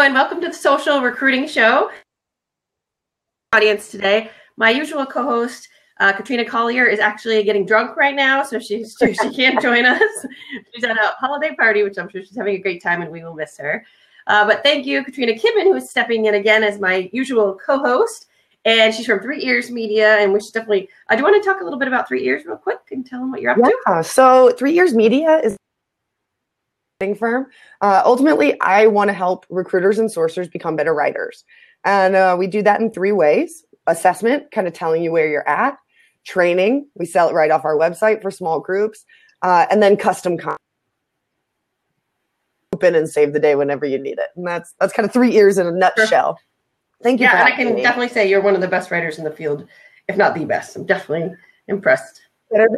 and welcome to the Social Recruiting Show. Audience today, my usual co-host, Katrina Collier, is actually getting drunk right now, so she can't join us. She's at a holiday party, which I'm sure she's having a great time, and we will miss her. But thank you, Katrina Kibben, who is stepping in again as my usual co-host. And she's from 3 Ears Media, and we should definitely, do you want to talk a little bit about 3 Ears real quick and tell them what you're up to? So 3 Ears Media is a firm. Ultimately, I want to help recruiters and sourcers become better writers. And we do that in 3 ways. Assessment, kind of telling you where you're at. Training, we sell it right off our website for small groups. And then custom content. Open and save the day whenever you need it. And that's kind of 3 Ears in a nutshell. Thank you. Yeah, and I can definitely say you're one of the best writers in the field, if not the best. I'm definitely impressed.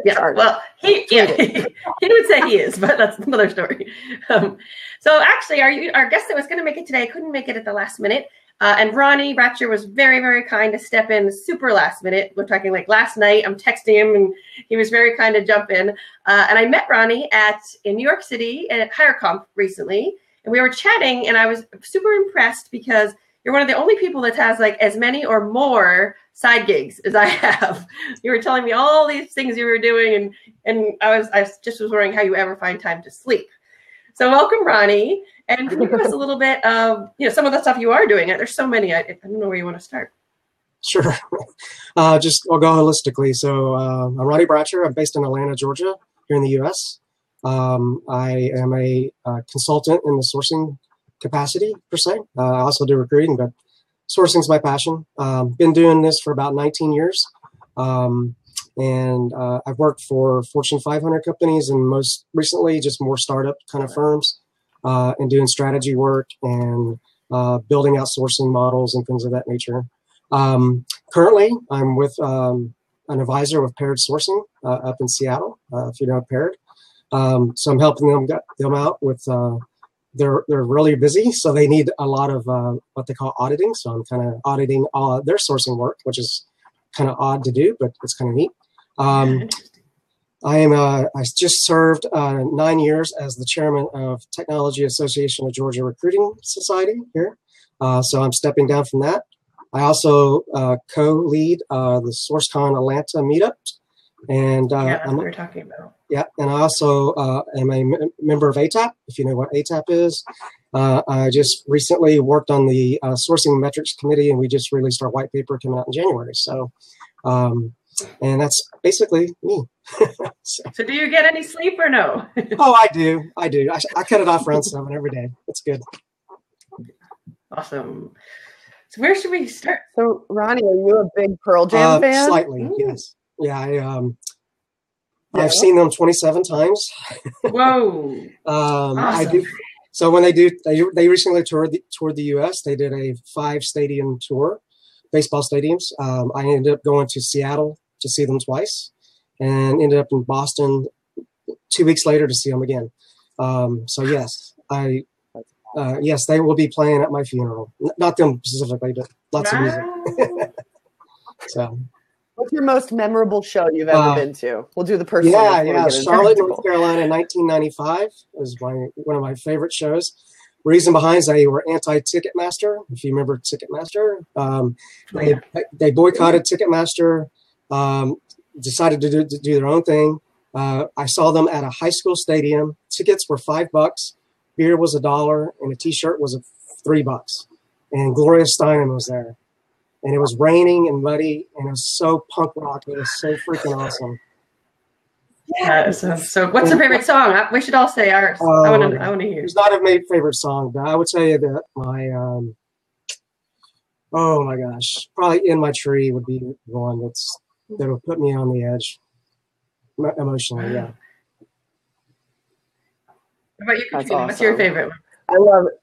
Yeah, well, he would say he is, but that's another story. So actually, our guest that was going to make it today couldn't make it at the last minute. And Ronnie Bratcher was very, very kind to step in super last minute. We're talking like last night. I'm texting him, and he was very kind to jump in. And I met Ronnie in New York City at HireConf recently, and we were chatting, and I was super impressed because you're one of the only people that has like as many or more side gigs as I have. You were telling me all these things you were doing, and I just was wondering how you ever find time to sleep. So welcome, Ronnie. And can you give us a little bit of some of the stuff you are doing? There's so many. I don't know where you want to start. Sure. I'll go holistically. So I'm Ronnie Bratcher. I'm based in Atlanta, Georgia, here in the U.S. I am a consultant in the sourcing capacity per se. I also do recruiting, but sourcing is my passion. Been doing this for about 19 years. And I've worked for Fortune 500 companies and most recently just more startup kind of firms and doing strategy work and building out sourcing models and things of that nature. Currently, I'm with an advisor with Paired Sourcing up in Seattle, if you know Paired. So I'm helping them out with they're really busy, so they need a lot of what they call auditing. So I'm kind of auditing all their sourcing work, which is kind of odd to do, but it's kind of neat. I just served 9 years as the chairman of Technology Association of Georgia Recruiting Society here. So I'm stepping down from that. I also co-lead the SourceCon Atlanta meetup. And that's what we're talking about. Yeah, and I also am a member of ATAP, if you know what ATAP is. I just recently worked on the Sourcing Metrics Committee, and we just released our white paper coming out in January. So, and that's basically me. So do you get any sleep or no? Oh, I do. I cut it off around 7 every day. It's good. Awesome. So where should we start? So, Ronnie, are you a big Pearl Jam fan? Slightly, yes. Yeah, I've seen them 27 times. Whoa! Awesome. I do. So when they recently toured the U.S. They did a 5-stadium tour, baseball stadiums. I ended up going to Seattle to see them twice, and ended up in Boston 2 weeks later to see them again. So yes, yes, they will be playing at my funeral. Not them specifically, but lots of music. So. What's your most memorable show you've ever been to? We'll do the personal. Yeah. Charlotte, North Carolina, 1995 was one of my favorite shows. Reason behind is they were anti-Ticketmaster. If you remember Ticketmaster, they boycotted Ticketmaster. Decided to do their own thing. I saw them at a high school stadium. Tickets were $5. Beer was $1, and a T-shirt was $3. And Gloria Steinem was there. And it was raining and muddy, and it was so punk rock. It was so freaking awesome. Yeah. So what's your favorite song? We should all say ours. I want to hear. It's not a favorite song, but I would tell you that my, oh my gosh, probably In My Tree would be one that would put me on the edge emotionally. Yeah. What about you, Katrina? Awesome. What's your favorite one? I love it.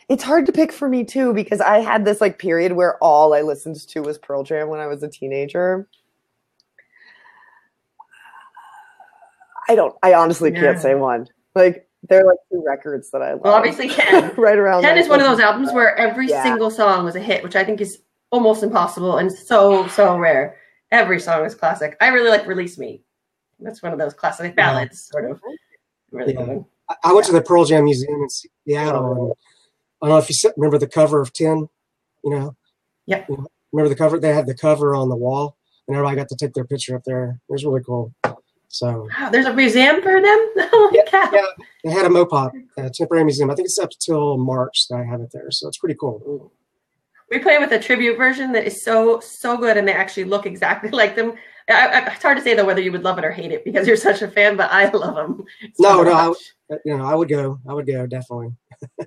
It's hard to pick for me too, because I had this like period where all I listened to was Pearl Jam when I was a teenager. I honestly can't say one. Like they're like 2 records that I love. Well, obviously 10. Right around 10 is one of those albums where every single song was a hit, which I think is almost impossible and so rare. Every song is classic. I really like Release Me. That's one of those classic ballads, sort of. Really good one. I went to the Pearl Jam Museum in Seattle, and I don't know if you remember the cover of 10, you know? Yeah. Remember the cover? They had the cover on the wall, and everybody got to take their picture up there. It was really cool. So wow, there's a museum for them? Holy cow. Yeah, they had a Mopop, a temporary museum. I think it's up till March that I have it there, so it's pretty cool. We play with a tribute version that is so good, and they actually look exactly like them. It's hard to say though whether you would love it or hate it because you're such a fan, but I love them. I would go. I would go definitely.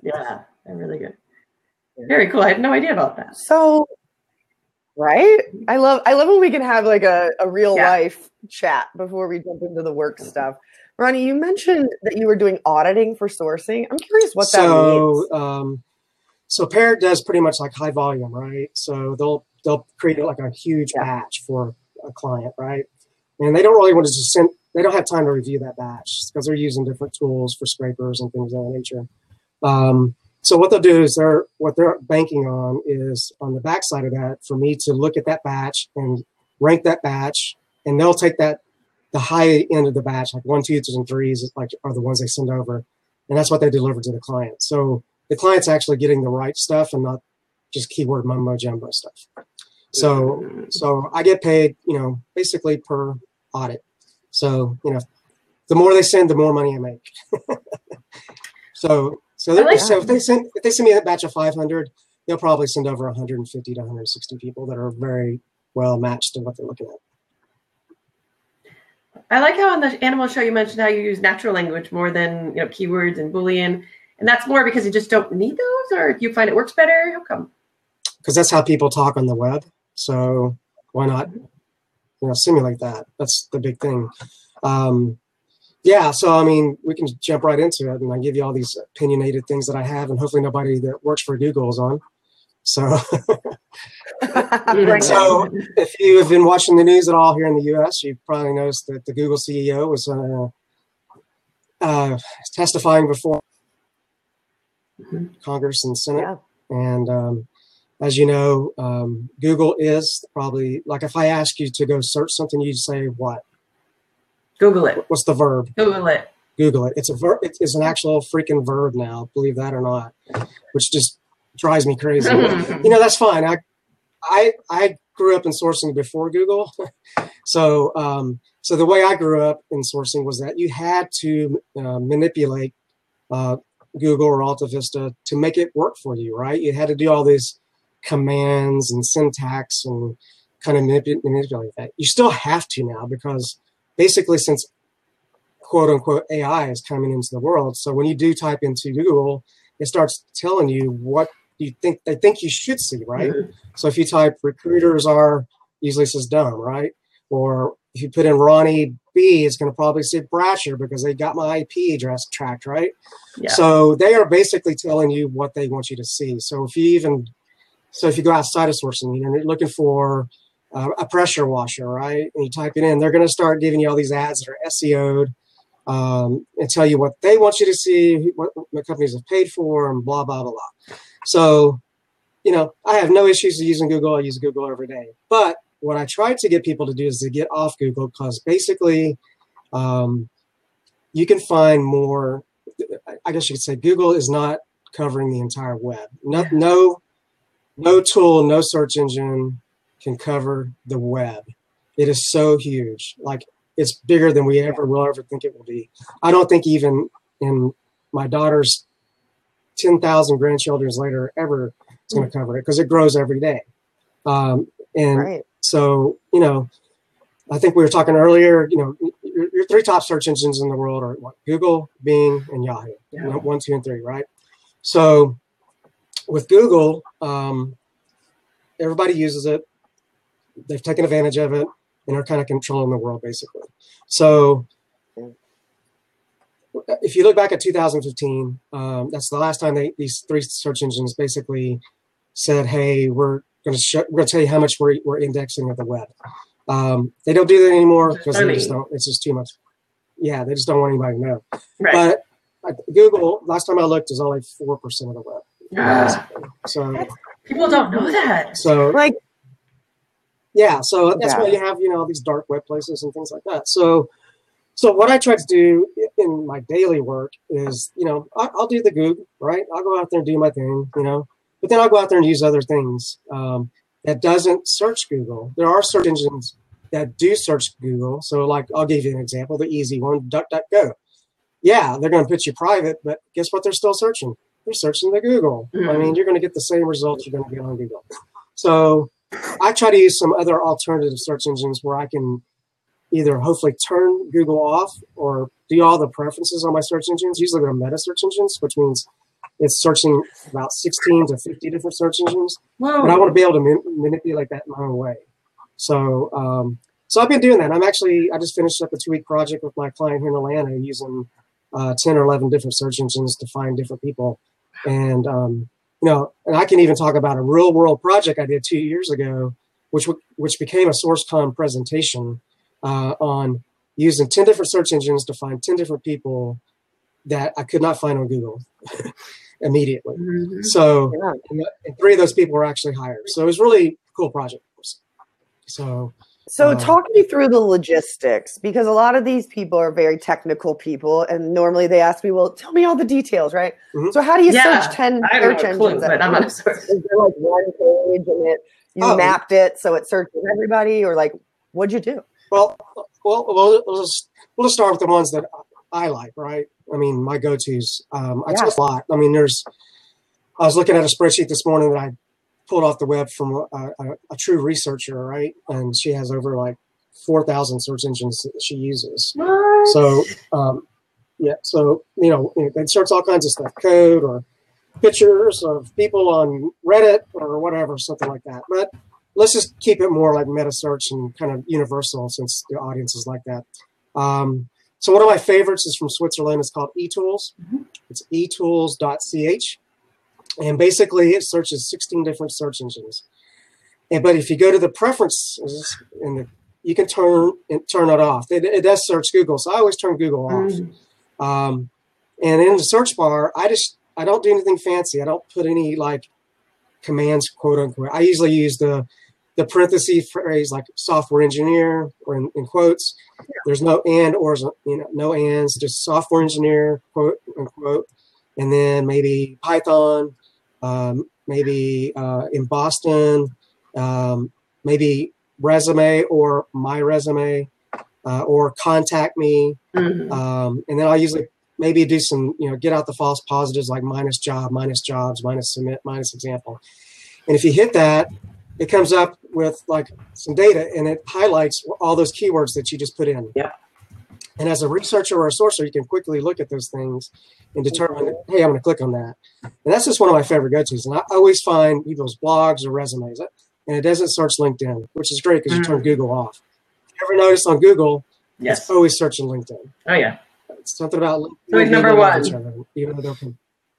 Yeah, they're really good. Very cool. I had no idea about that. So, right? I love when we can have like a real life chat before we jump into the work stuff. Ronnie, you mentioned that you were doing auditing for sourcing. I'm curious what that means. So Parrot does pretty much like high volume, right? So they'll create like a huge batch for a client, right? And they don't really want to just they don't have time to review that batch because they're using different tools for scrapers and things of that nature. So what they'll do is what they're banking on is on the backside of that for me to look at that batch and rank that batch, and they'll take the high end of the batch, like 1, 2s, and 3s, are the ones they send over, and that's what they deliver to the client. So the client's actually getting the right stuff and not just keyword mumbo jumbo stuff. So I get paid, basically per audit. So the more they send, the more money I make. So if they send me a batch of 500, they'll probably send over 150 to 160 people that are very well matched to what they're looking at. I like how on the animal show you mentioned how you use natural language more than keywords and Boolean, and that's more because you just don't need those, or you find it works better. How come? Because that's how people talk on the web. So why not simulate that? That's the big thing. So I mean, we can jump right into it, and I give you all these opinionated things that I have, and hopefully nobody that works for Google is on. So, so if you have been watching the news at all here in the U.S., you've probably noticed that the Google CEO was testifying before Congress and Senate, and as you know, Google is probably like if I ask you to go search something, you'd say what? Google it. What's the verb? Google it. Google it. It's a verb. It's an actual freaking verb now. Believe that or not, which just drives me crazy. That's fine. I grew up in sourcing before Google, so the way I grew up in sourcing was that you had to manipulate Google or Alta Vista to make it work for you, right? You had to do all these commands and syntax and kind of manipulate that. You still have to now because basically since quote unquote AI is coming into the world, so when you do type into Google, it starts telling you what they think you should see, right? So if you type recruiters are, usually says dumb, right? Or if you put in Ronnie B, it's going to probably say Bratcher because they got my IP address tracked, right? Yeah. So they are basically telling you what they want you to see. So if you go outside of sourcing, you're looking for a pressure washer, right? And you type it in, they're going to start giving you all these ads that are SEO'd and tell you what they want you to see, what companies have paid for, and blah, blah, blah, blah. So, I have no issues using Google. I use Google every day. But what I try to get people to do is to get off Google because basically you can find more, I guess you could say Google is not covering the entire web. No tool, no search engine can cover the web. It is so huge. Like it's bigger than we will ever think it will be. I don't think even in my daughter's 10,000 grandchildren's later ever is going to cover it because it grows every day. So, I think we were talking earlier, your 3 top search engines in the world are what? Google, Bing, and Yahoo. 1, 2, and 3, right? So with Google, everybody uses it. They've taken advantage of it and are kind of controlling the world basically. So if you look back at 2015, that's the last time these 3 search engines basically said, "Hey, we're going to tell you how much we're indexing of the web." They don't do that anymore because they just don't. It's just too much. Yeah, they just don't want anybody to know. Right. But Google, last time I looked, is only 4% of the web. So people don't know that. So so that's why you have all these dark web places and things like that. So So what I try to do in my daily work is, I'll do the Google, right? I'll go out there and do my thing, but then I'll go out there and use other things that doesn't search Google. There are search engines that do search Google. So like, I'll give you an example, the easy one, DuckDuckGo. Yeah, they're going to put you private, but guess what they're still searching? They're searching the Google. I mean, you're going to get the same results you're going to get on Google. So I try to use some other alternative search engines where I can either hopefully turn Google off or do all the preferences on my search engines. Usually they're meta search engines, which means it's searching about 16 to 50 different search engines. Wow. But I want to be able to manipulate that in my own way. So I've been doing that. I just finished up a 2-week project with my client here in Atlanta using 10 or 11 different search engines to find different people. And, and I can even talk about a real world project I did 2 years ago, which became a SourceCon presentation on using 10 different search engines to find 10 different people that I could not find on Google immediately. Mm-hmm. So and 3 of those people were actually hired. So it was really a cool project. So talk me through the logistics, because a lot of these people are very technical people, and normally they ask me, well, tell me all the details, right? Mm-hmm. So how do you search 10 search engines? But I'm not a source. Is there like one page and you mapped it so it searches everybody, or like, what'd you do? Well, we'll just start with the ones that I like, right? I mean, my go-tos. I test a lot. I mean, I was looking at a spreadsheet this morning that I pulled off the web from a true researcher, right? And she has over like 4,000 search engines that she uses. What? So, so, they search all kinds of stuff, code or pictures of people on Reddit or whatever, something like that. But let's just keep it more like meta search and kind of universal since the audience is like that. So one of my favorites is from Switzerland. It's called eTools. Mm-hmm. It's etools.ch. And basically it searches 16 different search engines. But if you go to the preferences, you can turn it off. It does search Google, so I always turn Google off. Mm. And in the search bar, I don't do anything fancy. I don't put any like commands, quote unquote. I usually use the parenthesis phrase like software engineer or in quotes. Yeah. There's no and or no ands, just software engineer, quote unquote, and then maybe Python, maybe in Boston, maybe resume or my resume, or contact me, mm-hmm. And then I'll usually maybe do some get out the false positives like minus job, minus jobs, minus submit, minus example. And if you hit that, it comes up with like some data and it highlights all those keywords that you just put in. Yeah. And as a researcher or a sourcer, you can quickly look at those things and determine, hey, I'm going to click on that. And that's just one of my favorite go-tos. And I always find people's blogs or resumes. And it doesn't search LinkedIn, which is great because you turn Google off. If you ever notice on Google, it's always searching LinkedIn. Oh, yeah. It's something about LinkedIn. So it's number one. Even though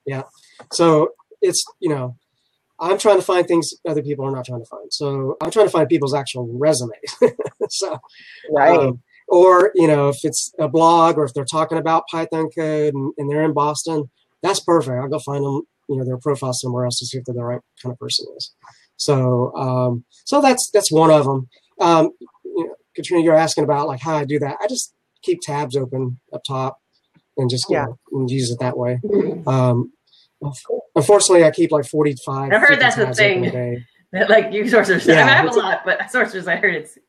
yeah. So it's, I'm trying to find things other people are not trying to find. So I'm trying to find people's actual resumes. So, right. Or, if it's a blog or if they're talking about Python code and they're in Boston, that's perfect. I'll go find them, their profile somewhere else to see if they're the right kind of person is. So, so that's one of them. Katrina, you're asking about like how I do that. I just keep tabs open up top and just and use it that way. Unfortunately, I keep like 45. I've heard that's the thing. Like you sourcers, I have a lot, but sourcers, I heard it's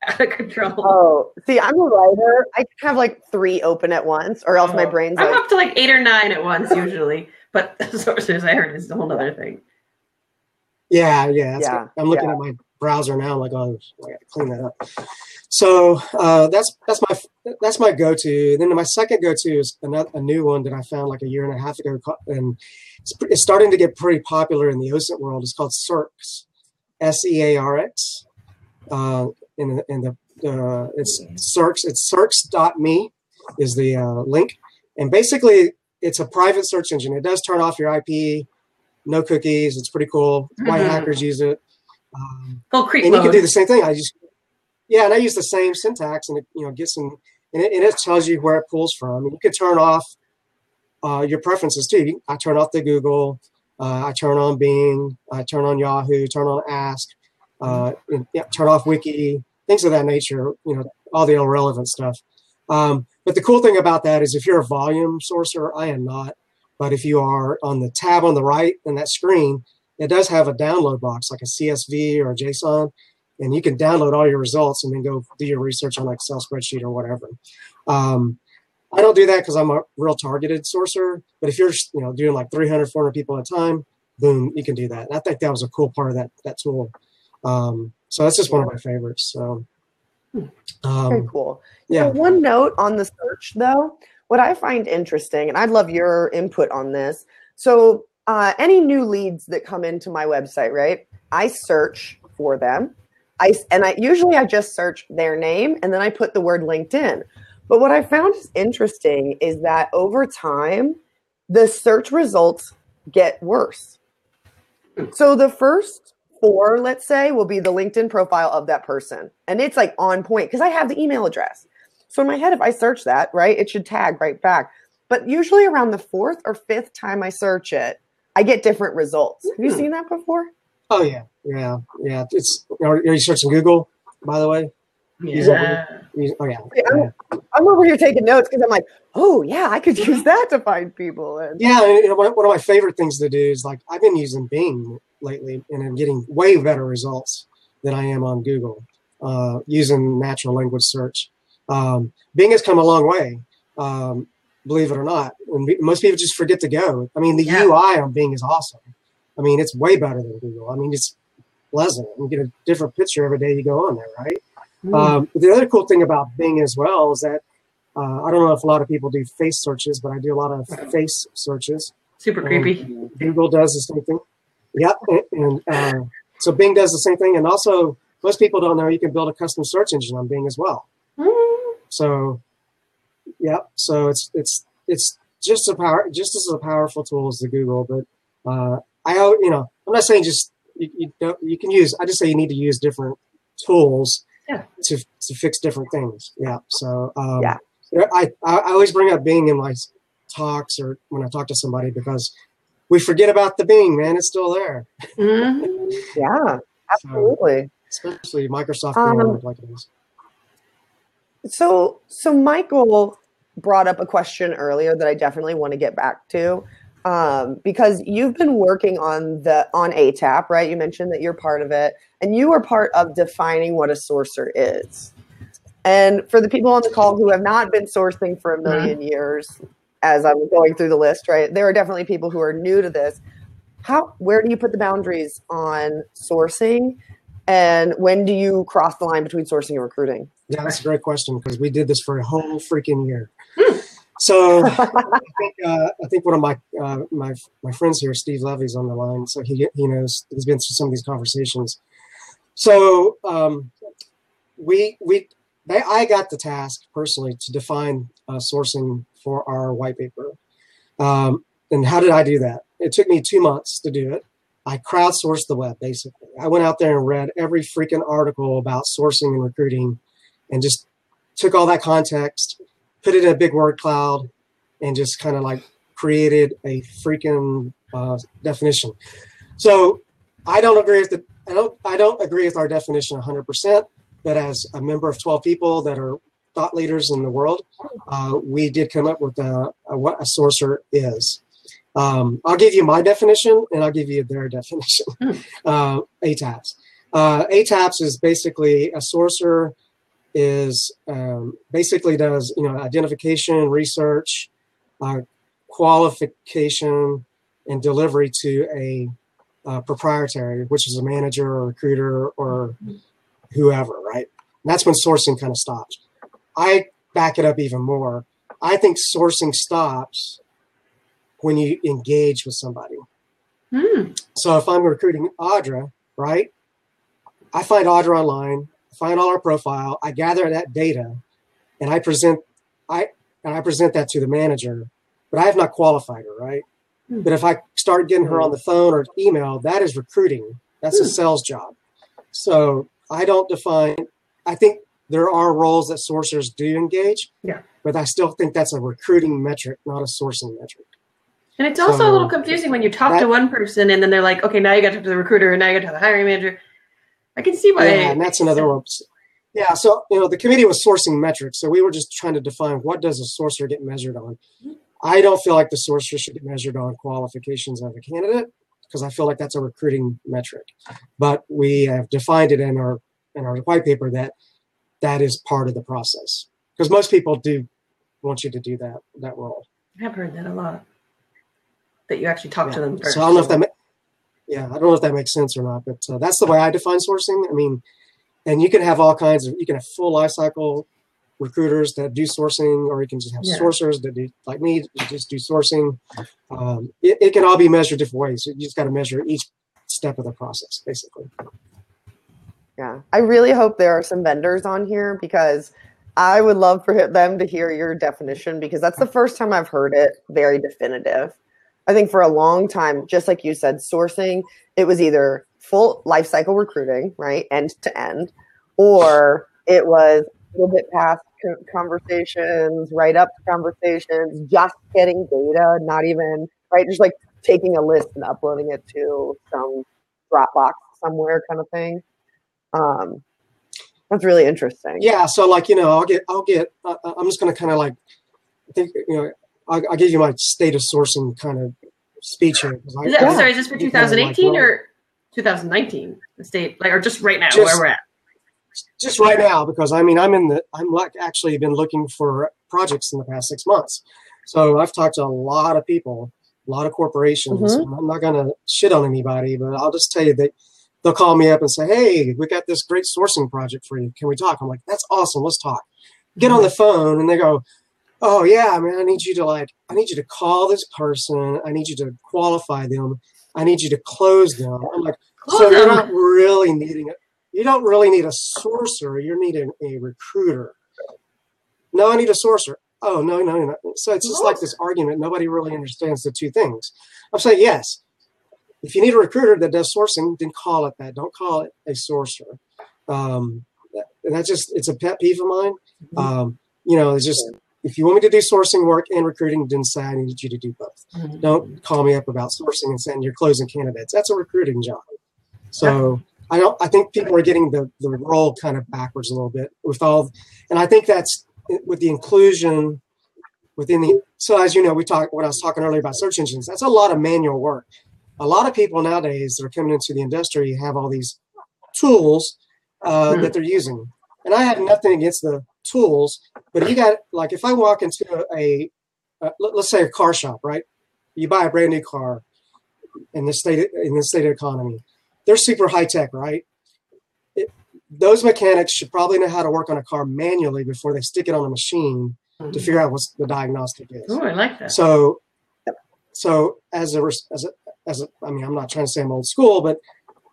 out of control. Oh, see, I'm a writer. I have like 3 open at once, or else my brain's I'm up to like 8 or 9 at once usually. But sources, I heard, is a whole other thing. Yeah. I'm looking at my browser now. I'm like, oh, I got to clean that up. So that's my go-to. And then my second go-to is a new one that I found like a year and a half ago, and it's starting to get pretty popular in the OSINT world. It's called Searx, SEARX. It's Searx. It's Searx.me is the link, and basically it's a private search engine. It does turn off your IP, no cookies. It's pretty cool. White hackers use it. Full creep and mode. You can do the same thing. And I use the same syntax, and it gets some, and it tells you where it pulls from. And you can turn off your preferences too. I turn off the Google, I turn on Bing, I turn on Yahoo, turn on Ask, turn off Wiki, things of that nature. All the irrelevant stuff. But the cool thing about that is if you're a volume sourcer, I am not. But if you are on the tab on the right in that screen, it does have a download box like a CSV or a JSON, and you can download all your results and then go do your research on an Excel spreadsheet or whatever. I don't do that because I'm a real targeted sourcer. But if you're doing like 300, 400 people at a time, boom, you can do that. And I think that was a cool part of that tool. So that's just one of my favorites. So very cool. Yeah. So one note on the search, though, what I find interesting, and I'd love your input on this. So any new leads that come into my website, right? I search for them. I usually just search their name and then I put the word LinkedIn. But what I found is interesting is that over time, the search results get worse. So the first 4, let's say, will be the LinkedIn profile of that person. And it's like on point because I have the email address. So in my head, if I search that, right, it should tag right back. But usually around the 4th or 5th time I search it, I get different results. Have you seen that before? Oh, yeah. Are you searching Google, by the way? Yeah. I'm over here taking notes because I'm like, oh, yeah, I could use that to find people. And one of my favorite things to do is like I've been using Bing lately and I'm getting way better results than I am on Google using natural language search. Bing has come a long way, believe it or not. And most people just forget to go. I mean, the UI on Bing is awesome. I mean, it's way better than Google. I mean, it's pleasant. You get a different picture every day you go on there, right? The other cool thing about Bing as well is that I don't know if a lot of people do face searches, but I do a lot of face searches. Super creepy. Google does the same thing. Yep. And so Bing does the same thing. And also, most people don't know you can build a custom search engine on Bing as well. So, yeah. So it's just as a powerful tool as the Google. But I'm not saying just you can use. I just say you need to use different tools to fix different things. Yeah. So I always bring up Bing in my talks or when I talk to somebody because we forget about the Bing, man. It's still there. Yeah, absolutely. So, especially Microsoft Bing like it is. So Michael brought up a question earlier that I definitely want to get back to. Because you've been working on ATAP, right? You mentioned that you're part of it, and you are part of defining what a sourcer is. And for the people on the call who have not been sourcing for a million years, as I'm going through the list, right? There are definitely people who are new to this. Where do you put the boundaries on sourcing, and when do you cross the line between sourcing and recruiting? Yeah, that's a great question because we did this for a whole freaking year. So I think one of my friends here, Steve Levy's on the line, so he knows he's been through some of these conversations. So I got the task personally to define sourcing for our white paper. And how did I do that? It took me 2 months to do it. I crowdsourced the web basically. I went out there and read every freaking article about sourcing and recruiting, and just took all that context, put it in a big word cloud, and just kind of like created a freaking definition. So I don't agree with our definition 100%, but as a member of 12 people that are thought leaders in the world, we did come up with what a sourcer is. I'll give you my definition, and I'll give you their definition. ATAPs. ATAPs is basically a sourcer is basically does identification, research, qualification, and delivery to a proprietary, which is a manager or recruiter or whoever, right? And that's when sourcing kind of stops. I back it up even more. I think sourcing stops when you engage with somebody. So if I'm recruiting Audra, right? I find Audra online, find all our profile, I gather that data, and I present that to the manager, but I have not qualified her, right? But if I start getting her on the phone or email, that is recruiting. That's a sales job. So I don't define. I think there are roles that sourcers do engage, but I still think that's a recruiting metric, not a sourcing metric. And it's also a little confusing when you talk to one person and then they're like, okay, now you got to talk to the recruiter and now you got to the hiring manager. I can see why. Yeah, and that's another one. Yeah, so the committee was sourcing metrics, so we were just trying to define what does a sourcer get measured on. I don't feel like the sourcer should get measured on qualifications of a candidate because I feel like that's a recruiting metric. But we have defined it in our white paper that is part of the process because most people do want you to do that role. I've heard that a lot. That you actually talk to them first. So I don't know if that. I don't know if that makes sense or not, but that's the way I define sourcing. I mean, and you can have all kinds of. You can have full life cycle recruiters that do sourcing, or you can just have sourcers that do, like me, just do sourcing. It can all be measured different ways. So you just got to measure each step of the process, basically. Yeah, I really hope there are some vendors on here because I would love for them to hear your definition because that's the first time I've heard it very definitive. I think for a long time, just like you said, sourcing, it was either full life cycle recruiting, right, end to end, or it was a little bit past conversations, right up to conversations, just getting data, not even, right, just like taking a list and uploading it to some Dropbox somewhere kind of thing. That's really interesting. Yeah, so like I'll get. I'm just going to kind of like, I think I'll give you my state of sourcing kind of speech here. Sorry, is this for 2018 or 2019? The state, like, or just right now where we're at? Just right now, because I'm like actually been looking for projects in the past 6 months. So I've talked to a lot of people, a lot of corporations. And I'm not going to shit on anybody, but I'll just tell you that they'll call me up and say, "Hey, we got this great sourcing project for you. Can we talk?" I'm like, "That's awesome. Let's talk." Get on the phone and they go, "Oh yeah, man, I need you to call this person. I need you to qualify them. I need you to close them." I'm like, "So you're not really needing it. You don't really need a sourcer. You're needing a recruiter." "No, I need a sourcer." "Oh, no. So it's just like this argument. Nobody really understands the two things. I'm saying, yes, if you need a recruiter that does sourcing, then call it that. Don't call it a sourcer. And that's it's a pet peeve of mine. It's just, if you want me to do sourcing work and recruiting, then say I need you to do both. Don't call me up about sourcing and saying you're closing candidates. That's a recruiting job. So I think people are getting the role kind of backwards a little bit and I think that's with the inclusion within so as you know, when I was talking earlier about search engines, that's a lot of manual work. A lot of people nowadays that are coming into the industry have all these tools that they're using. And I have nothing against the tools, but you got, like, if I walk into let's say a car shop, right? You buy a brand new car in this state of economy. They're super high tech, right? Those mechanics should probably know how to work on a car manually before they stick it on a machine to figure out what the diagnostic is. Oh, I like that. So I'm not trying to say I'm old school, but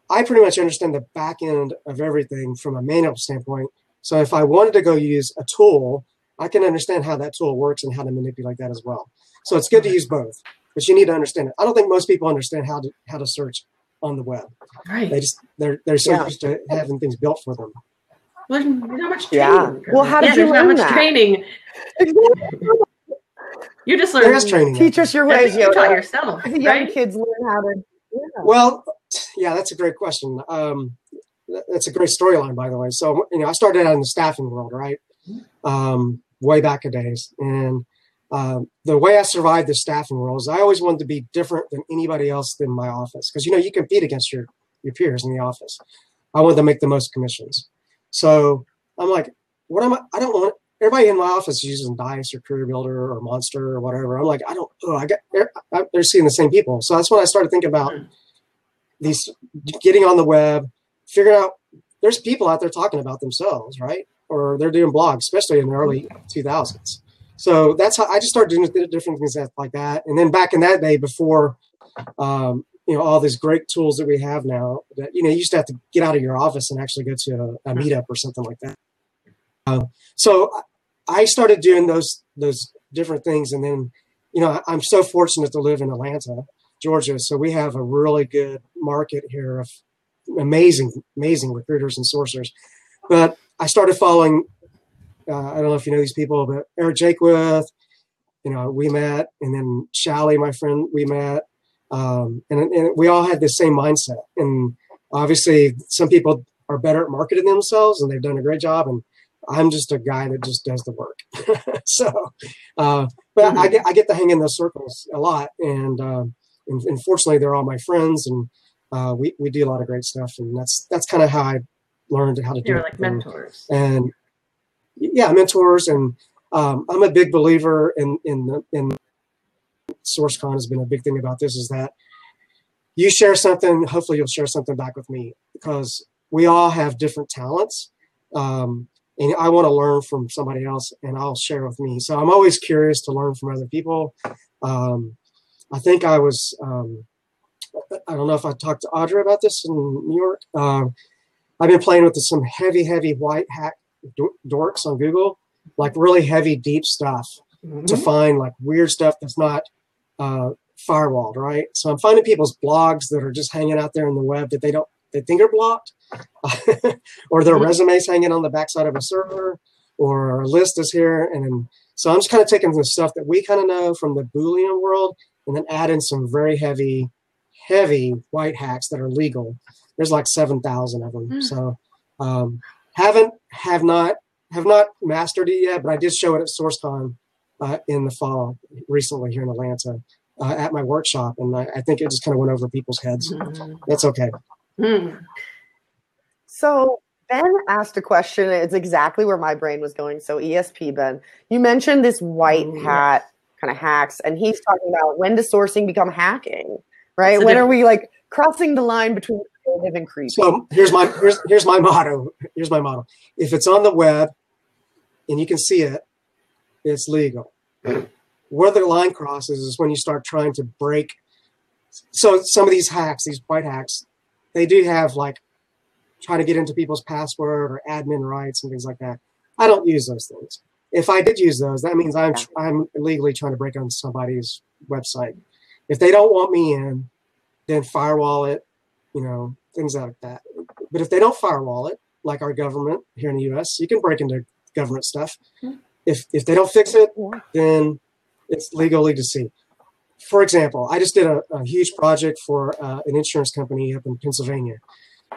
I pretty much understand the back end of everything from a manual standpoint. So if I wanted to go use a tool, I can understand how that tool works and how to manipulate that as well. So it's good to use both, but you need to understand it. I don't think most people understand how to search on the web. Right. They're so used to having things built for them. Well, there's not much training. Yeah. Well, how did you learn not much that? Training. You just learn. There is training. Teach us your ways. You taught yourself. Young Right? kids learn how to. Yeah. Well, yeah, that's a great question. That's a great storyline, by the way. So, I started out in the staffing world, right? Way back in days. And the way I survived the staffing world is I always wanted to be different than anybody else in my office. Because, you compete against your peers in the office. I wanted to make the most commissions. So I'm like, I don't want, everybody in my office is using Dice or Career Builder or Monster or whatever. I'm like, they're seeing the same people. So that's when I started thinking about these, getting on the web, figuring out there's people out there talking about themselves, right? Or they're doing blogs, especially in the early 2000s. So that's how I just started doing different things like that. And then back in that day, before, all these great tools that we have now, that, you used to have to get out of your office and actually go to a meetup or something like that. So I started doing those different things. And then, I'm so fortunate to live in Atlanta, Georgia. So we have a really good market here of amazing recruiters and sourcers. But I started following, I don't know if you know these people, but Eric Jakewith, we met, and then Shally, my friend, we met. And we all had the same mindset. And obviously some people are better at marketing themselves, and they've done a great job. And I'm just a guy that just does the work. So, but I get to hang in those circles a lot, and fortunately, they're all my friends, and we do a lot of great stuff, and that's kind of how I learned how to do it. They're like mentors. And yeah, mentors, and I'm a big believer in SourceCon has been a big thing about this, is that you share something, hopefully you'll share something back with me, because we all have different talents. And I want to learn from somebody else, and I'll share with me. So I'm always curious to learn from other people. I think I was, I don't know if I talked to Audra about this in New York. I've been playing with some heavy white hat dorks on Google, like really heavy, deep stuff to find like weird stuff that's not firewalled, right? So I'm finding people's blogs that are just hanging out there in the web that they think are blocked, or their resumes hanging on the backside of a server, or a list is here. And then, so I'm just kind of taking the stuff that we kind of know from the Boolean world, and then add in some very heavy white hats that are legal. There's like 7,000 of them. So have not mastered it yet, but I did show it at SourceCon in the fall recently here in Atlanta at my workshop, and I think it just kind of went over people's heads. That's okay. So Ben asked a question. It's exactly where my brain was going. So ESP, Ben, you mentioned this white hat kind of hacks, and he's talking about when does sourcing become hacking, right? When are we like crossing the line between creative and creepy? So here's my motto. Here's my motto. If it's on the web and you can see it, it's legal. Where the line crosses is when you start trying to break. So some of these hacks, these white hacks, they do have like try to get into people's password or admin rights and things like that. I don't use those things. If I did use those, that means I'm illegally trying to break on somebody's website. If they don't want me in, then firewall it, things like that. But if they don't firewall it, like our government here in the U.S., you can break into government stuff. If they don't fix it, then it's legally deceived. For example, I just did a huge project for an insurance company up in Pennsylvania.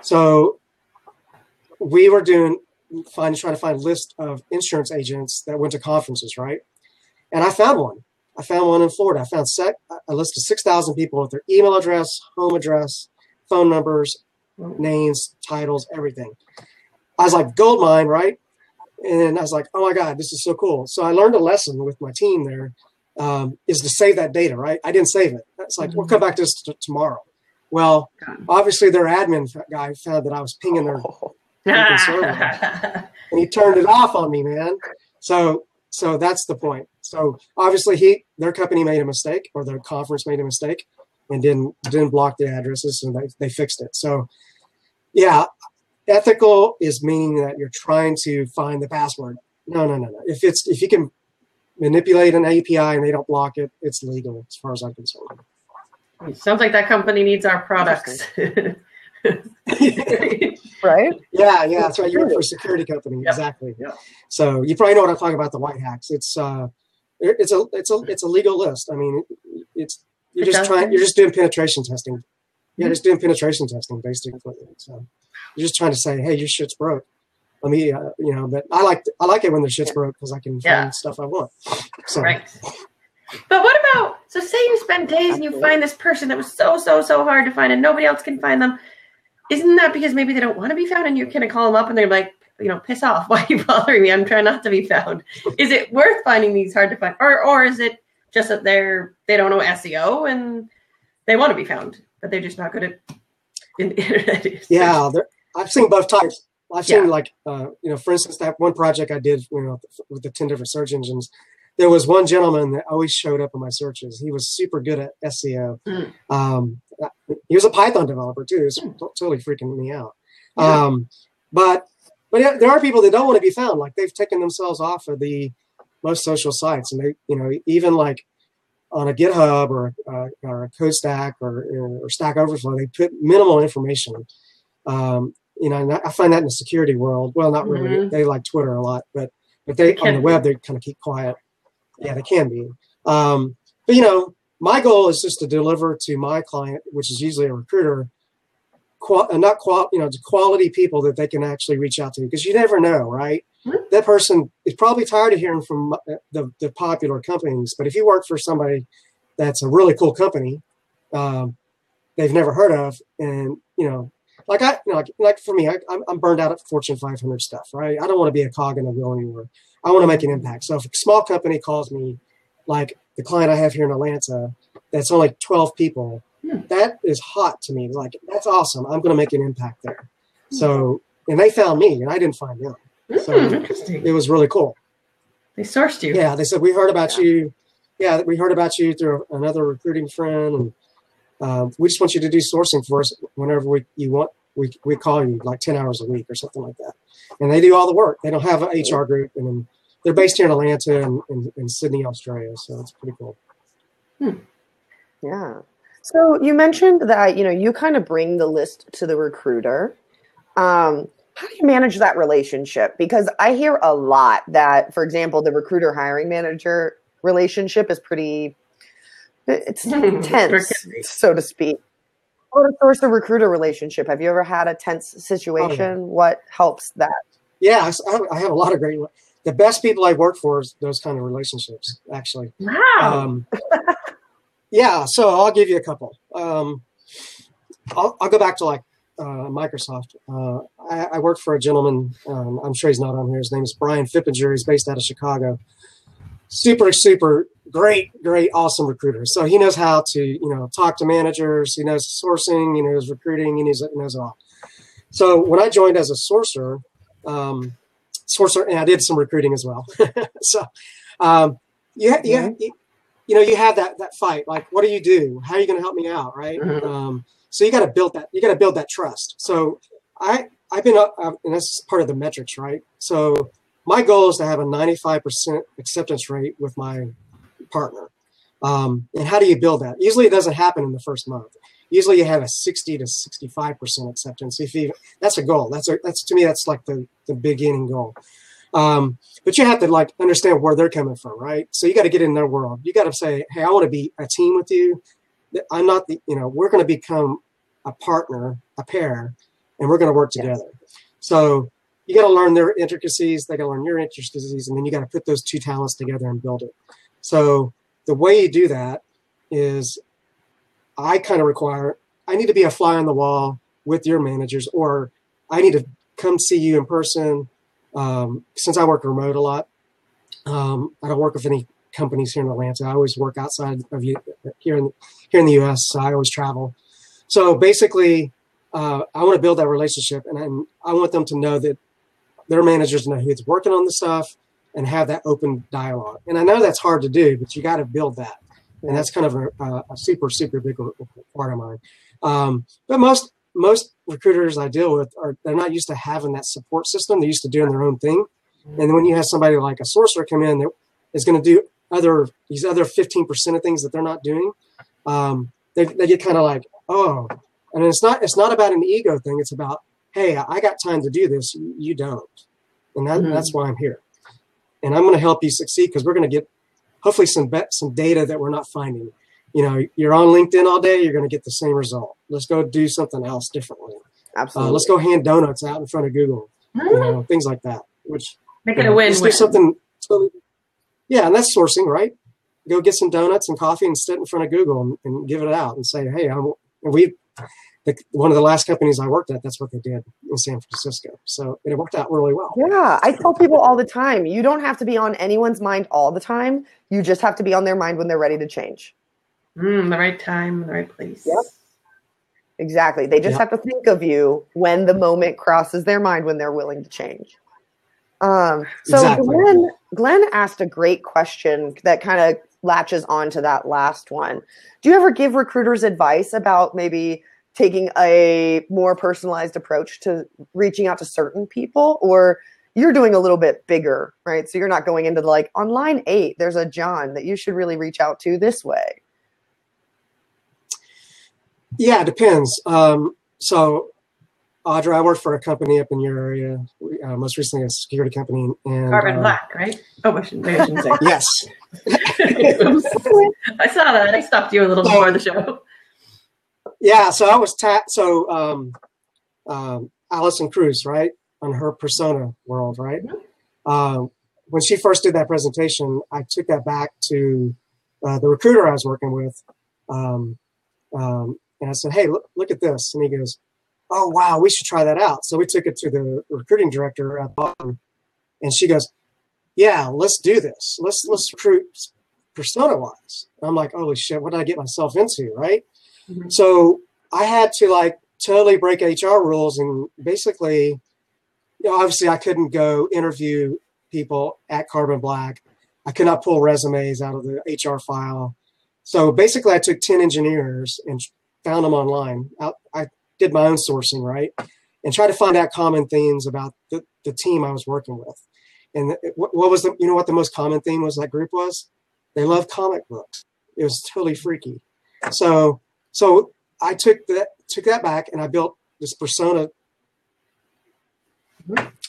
So we were trying to find a list of insurance agents that went to conferences, right? And I found one. I found one in Florida. I found a list of 6,000 people with their email address, home address, phone numbers, names, titles, everything. I was like, gold mine, right? And I was like, oh my God, this is so cool. So I learned a lesson with my team there, is to save that data, right? I didn't save it. It's like, we'll come back to this tomorrow. Well, obviously their admin guy found that I was pinging their server, and he turned it off on me, man. So that's the point. So obviously their company made a mistake, or their conference made a mistake, and didn't block the addresses, and they fixed it. So yeah, ethical is meaning that you're trying to find the password. No. If you can manipulate an API and they don't block it, it's legal as far as I'm concerned. Sounds like that company needs our products. Right? Yeah, that's right. You work for a security company, exactly. Yep. So you probably know what I'm talking about. The white hacks. It's a legal list. I mean, you're just doing penetration testing. Yeah, just doing penetration testing basically. So you're just trying to say, hey, your shit's broke. Let me, but I like it when the shit's broke, because I can find stuff I want. So. Right. But what about, so say you spend days and you find this person that was so hard to find and nobody else can find them. Isn't that because maybe they don't want to be found, and you're going to call them up and they're like, piss off. Why are you bothering me? I'm trying not to be found. Is it worth finding these hard to find? Or is it just that they don't know SEO and they want to be found, but they're just not good at the internet? Yeah, I've seen both types. I've seen for instance, that one project I did, with the 10 different search engines, there was one gentleman that always showed up in my searches. He was super good at SEO. He was a Python developer too. It was totally freaking me out. But yeah, there are people that don't want to be found. Like, they've taken themselves off of the most social sites, and they, even like on a GitHub or a CodeStack or Stack Overflow, they put minimal information. And I find that in the security world. Well, not really. They like Twitter a lot, but they on the web, they kind of keep quiet. Yeah, they can be. But my goal is just to deliver to my client, which is usually a recruiter, quality people that they can actually reach out to, because you never know, right? That person is probably tired of hearing from the popular companies, but if you work for somebody that's a really cool company, they've never heard of, and like for me, I'm burned out at Fortune 500 stuff, right? I don't want to be a cog in a wheel anymore. I want to make an impact. So if a small company calls me, like the client I have here in Atlanta, that's only 12 people, that is hot to me. Like, that's awesome. I'm going to make an impact there. So, and they found me, and I didn't find them. So it was really cool. They sourced you. Yeah, they said, we heard about you. Yeah, we heard about you through another recruiting friend, and we just want you to do sourcing for us whenever you want. We call you like 10 hours a week or something like that. And they do all the work. They don't have an HR group, and they're based here in Atlanta and Sydney, Australia. So it's pretty cool. Yeah. So you mentioned that, you kind of bring the list to the recruiter. How do you manage that relationship? Because I hear a lot that, for example, the recruiter hiring manager relationship is it's tense, so to speak. How to source a recruiter relationship? Have you ever had a tense situation? Oh, yeah. What helps that? Yeah, I have a lot of great. The best people I work for is those kind of relationships, actually. Wow. Yeah, so I'll give you a couple. I'll go back to like Microsoft. I worked for a gentleman. I'm sure he's not on here. His name is Brian Fippinger. He's based out of Chicago. Super, super great, awesome recruiter. So he knows how to, talk to managers. He knows sourcing. He knows recruiting. He knows it all. So when I joined as a sourcer, and I did some recruiting as well. So you have that fight. Like, what do you do? How are you going to help me out, right? Mm-hmm. So you got to build that. You got to build that trust. So I've been and that's part of the metrics, right? So my goal is to have a 95% acceptance rate with my partner. And how do you build that? Usually it doesn't happen in the first month. Usually you have a 60 to 65% acceptance. That's a goal. That's to me, that's like the beginning goal. But you have to like understand where they're coming from, right? So you got to get in their world. You got to say, hey, I want to be a team with you. I'm not we're going to become a partner, a pair, and we're going to work together. So you got to learn their intricacies. They got to learn your intricacies, and then you got to put those two talents together and build it. So the way you do that is I need to be a fly on the wall with your managers, or I need to come see you in person. Since I work remote a lot, I don't work with any companies here in Atlanta. I always work outside of here in the U.S., so I always travel. So basically, I want to build that relationship, and I want them to know that their managers know who's working on the stuff and have that open dialogue. And I know that's hard to do, but you got to build that. And that's kind of a super, super big part of mine. But most recruiters I deal with they're not used to having that support system. They're used to doing their own thing. And then when you have somebody like a sourcer come in that is going to do these other 15% of things that they're not doing, they get kind of like, oh. And it's not about an ego thing. It's about, hey, I got time to do this. You don't. And that's why I'm here. And I'm going to help you succeed because we're going to get hopefully some data that we're not finding. You're on LinkedIn all day, you're going to get the same result. Let's go do something else differently. Absolutely. Let's go hand donuts out in front of Google, things like that. Which make it a win-win. Let's do something. Yeah, and that's sourcing, right? Go get some donuts and coffee and sit in front of Google and give it out and say, hey, one of the last companies I worked at, that's what they did in San Francisco. So it worked out really well. Yeah, I tell people all the time, you don't have to be on anyone's mind all the time. You just have to be on their mind when they're ready to change. The right time, the right place. Yep. Exactly. They just have to think of you when the moment crosses their mind when they're willing to change. So exactly. Glenn asked a great question that kind of latches on to that last one. Do you ever give recruiters advice about maybe taking a more personalized approach to reaching out to certain people, or you're doing a little bit bigger, right? So you're not going into like on line 8, there's a John that you should really reach out to this way. Yeah, it depends. So Audra, I work for a company up in your area, most recently a security company. And, Carbon Black, right? Oh, I shouldn't say. Yes. I saw that. I stopped you a little before the show. Yeah, so I was Allison Cruz, right, on her persona world, right? When she first did that presentation, I took that back to the recruiter I was working with, and I said, "Hey, look at this," and he goes, "Oh wow, we should try that out." So we took it to the recruiting director at Boston, and she goes, "Yeah, let's do this. Let's recruit persona wise." I'm like, "Holy shit, what did I get myself into?" Right? So I had to like totally break HR rules, and basically, obviously I couldn't go interview people at Carbon Black. I could not pull resumes out of the HR file. So basically I took 10 engineers and found them online. I did my own sourcing, right? And tried to find out common themes about the team I was working with. And what was what the most common theme was that group was? They love comic books. It was totally freaky. So I took that back and I built this persona,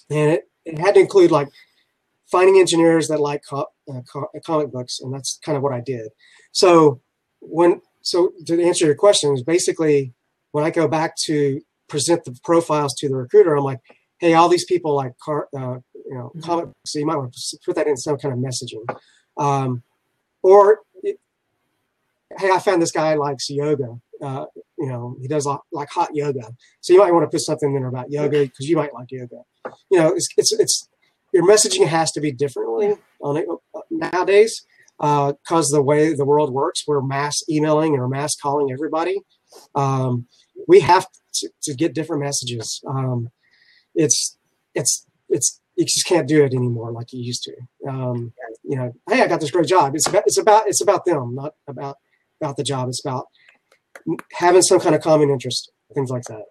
and it had to include like finding engineers that like comic books, and that's kind of what I did. So to answer your question, is basically when I go back to present the profiles to the recruiter, I'm like, hey, all these people like comic books, so you might want to put that in some kind of messaging, hey, I found this guy likes yoga. He does like hot yoga, so you might want to put something in there about yoga because you might like yoga. It's your messaging has to be differently on it nowadays because the way the world works, we're mass emailing or mass calling everybody. We have to get different messages. You just can't do it anymore like you used to. Hey, I got this great job. It's about them, not about the job. It's about having some kind of common interest, things like that.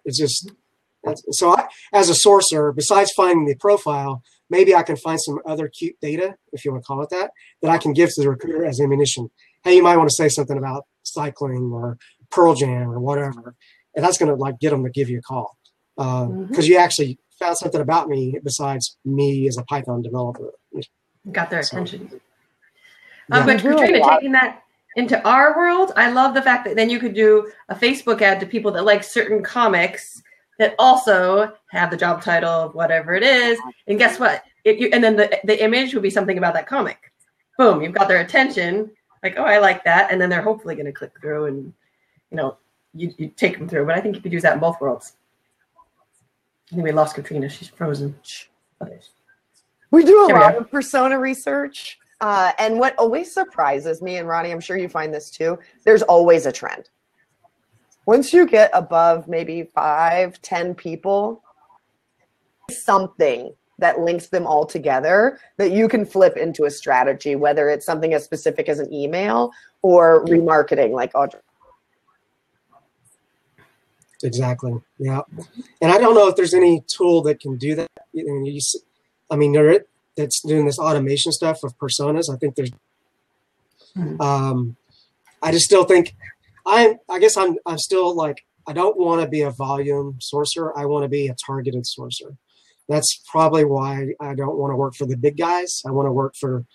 So I, as a sourcer, besides finding the profile, maybe I can find some other cute data, if you want to call it that I can give to the recruiter as ammunition. Hey, you might want to say something about cycling or Pearl Jam or whatever. And that's going to like get them to give you a call. Because you actually found something about me besides me as a Python developer. Got their attention. But Katrina, taking that into our world, I love the fact that then you could do a Facebook ad to people that like certain comics that also have the job title of whatever it is. And guess what? And then the image would be something about that comic. Boom, you've got their attention. Like, oh, I like that. And then they're hopefully going to click through and, you take them through. But I think you could use that in both worlds. I think we lost Katrina. She's frozen. Okay. We do a lot of persona research. And what always surprises me, and Ronnie, I'm sure you find this too, there's always a trend. Once you get above maybe 5, 10 people, something that links them all together that you can flip into a strategy, whether it's something as specific as an email or remarketing like Audra. Exactly. Yeah. And I don't know if there's any tool that can do that. That's doing this automation stuff of personas. I think there's, I just still think I'm still like, I don't want to be a volume sourcer. I want to be a targeted sourcer. That's probably why I don't want to work for the big guys. I want to work for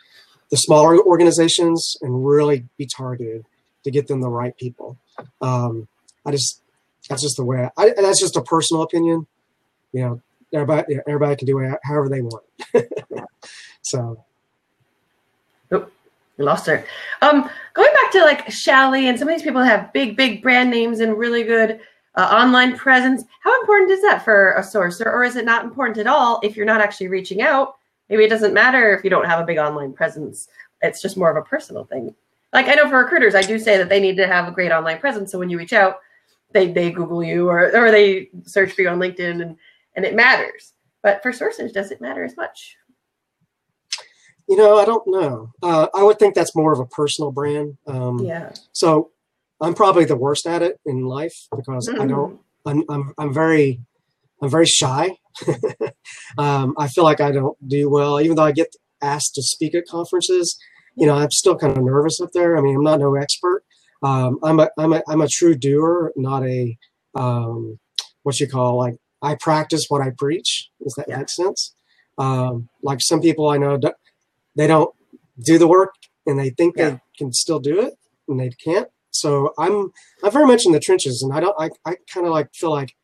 the smaller organizations and really be targeted to get them the right people. That's just the way that's just a personal opinion. Everybody can do it however they want. So. Oh, we lost her. Going back to like Shally and some of these people have big brand names and really good online presence. How important is that for a sourcer, or is it not important at all if you're not actually reaching out? Maybe it doesn't matter if you don't have a big online presence. It's just more of a personal thing. Like I know for recruiters, I do say that they need to have a great online presence. So when you reach out, they Google you or they search for you on LinkedIn and it matters. But for sourcers, does it matter as much? I don't know. I would think that's more of a personal brand. So I'm probably the worst at it in life because I'm very shy. I feel like I don't do well, even though I get asked to speak at conferences. I'm still kind of nervous up there. I mean, I'm not no expert. I'm a true doer, not a I practice what I preach. Does that make sense? Like some people I know, they don't do the work and they think they can still do it and they can't. So I'm very much in the trenches, and I kind of like feel like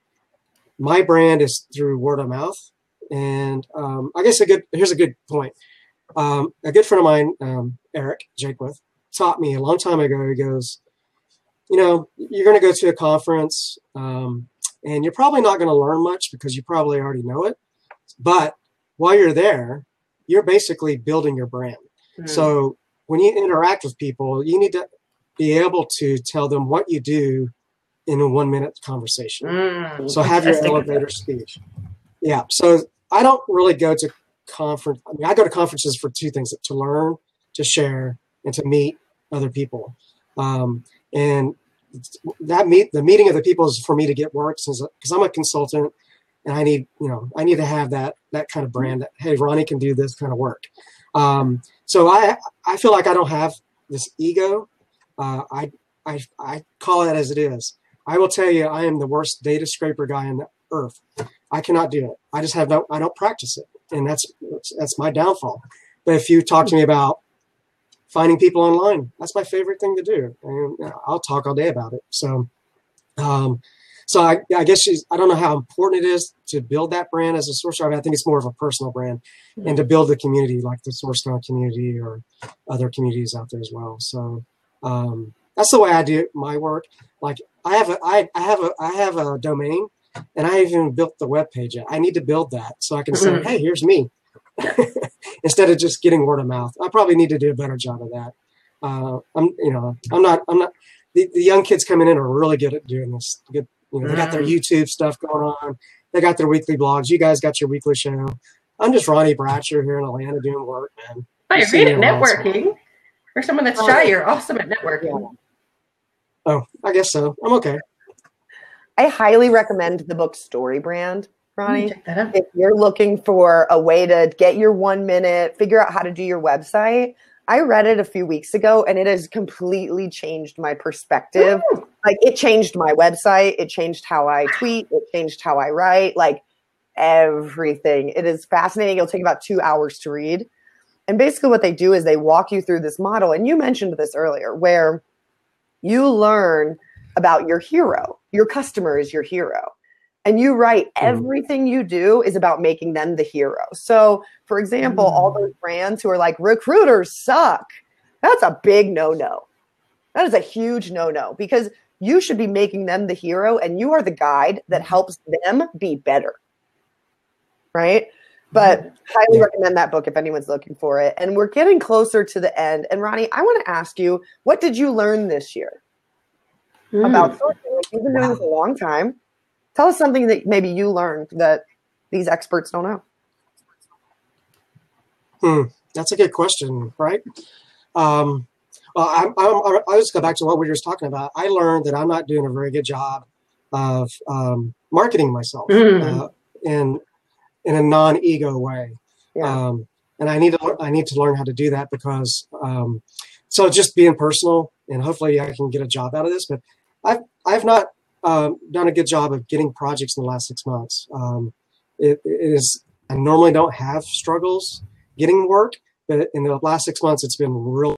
my brand is through word of mouth. And I guess here's a good point. A good friend of mine, Eric Jakewith, taught me a long time ago. He goes, you're going to go to a conference and you're probably not going to learn much because you probably already know it. But while you're there, you're basically building your brand. Mm. So when you interact with people, you need to be able to tell them what you do in a 1-minute conversation. So have your elevator speech. Yeah. So I don't really go to conference. I mean, I go to conferences for two things: to learn, to share, and to meet other people. And the meeting of the people is for me to get work, because I'm a consultant, and I need to have that kind of brand that, hey, Ronnie can do this kind of work. So I feel like I don't have this ego. I call it as it is. I will tell you, I am the worst data scraper guy on the earth. I cannot do it. I just I don't practice it. And that's my downfall. But if you talk to me about finding people online, that's my favorite thing to do. And I'll talk all day about it. So, I guess I don't know how important it is to build that brand as a source. I think it's more of a personal brand, and to build a community like the SourceNow community or other communities out there as well. So that's the way I do my work. Like I have a domain, and I haven't even built the web page yet. I need to build that so I can say, hey, here's me, instead of just getting word of mouth. I probably need to do a better job of that. I'm not. The young kids coming in are really good at doing this. They got their YouTube stuff going on. They got their weekly blogs. You guys got your weekly show. I'm just Ronnie Bratcher here in Atlanta doing work, man. Oh, you're great at networking. For someone that's shy, you're awesome at networking. Oh, I guess so. I'm okay. I highly recommend the book Story Brand, Ronnie. Check that out. If you're looking for a way to get your 1 minute, figure out how to do your website. I read it a few weeks ago, and it has completely changed my perspective. Ooh. Like, it changed my website. It changed how I tweet. It changed how I write, like everything. It is fascinating. It'll take about 2 hours to read. And basically what they do is they walk you through this model. And you mentioned this earlier, where you learn about your hero. Your customer is your hero. And you write everything you do is about making them the hero. So, for example, all those brands who are like, recruiters suck, that's a big no-no. That is a huge no-no, because you should be making them the hero, and you are the guide that helps them be better. Right? But highly recommend that book if anyone's looking for it. And we're getting closer to the end. And Ronnie, I want to ask you, what did you learn this year about sourcing? You've been doing this a long time. Tell us something that maybe you learned that these experts don't know. That's a good question, right? I'll just go back to what we were just talking about. I learned that I'm not doing a very good job of marketing myself in a non-ego way. Yeah. And I need to learn how to do that, because so just being personal, and hopefully I can get a job out of this. But I've not done a good job of getting projects in the last 6 months. I normally don't have struggles getting work, but in the last 6 months, it's been really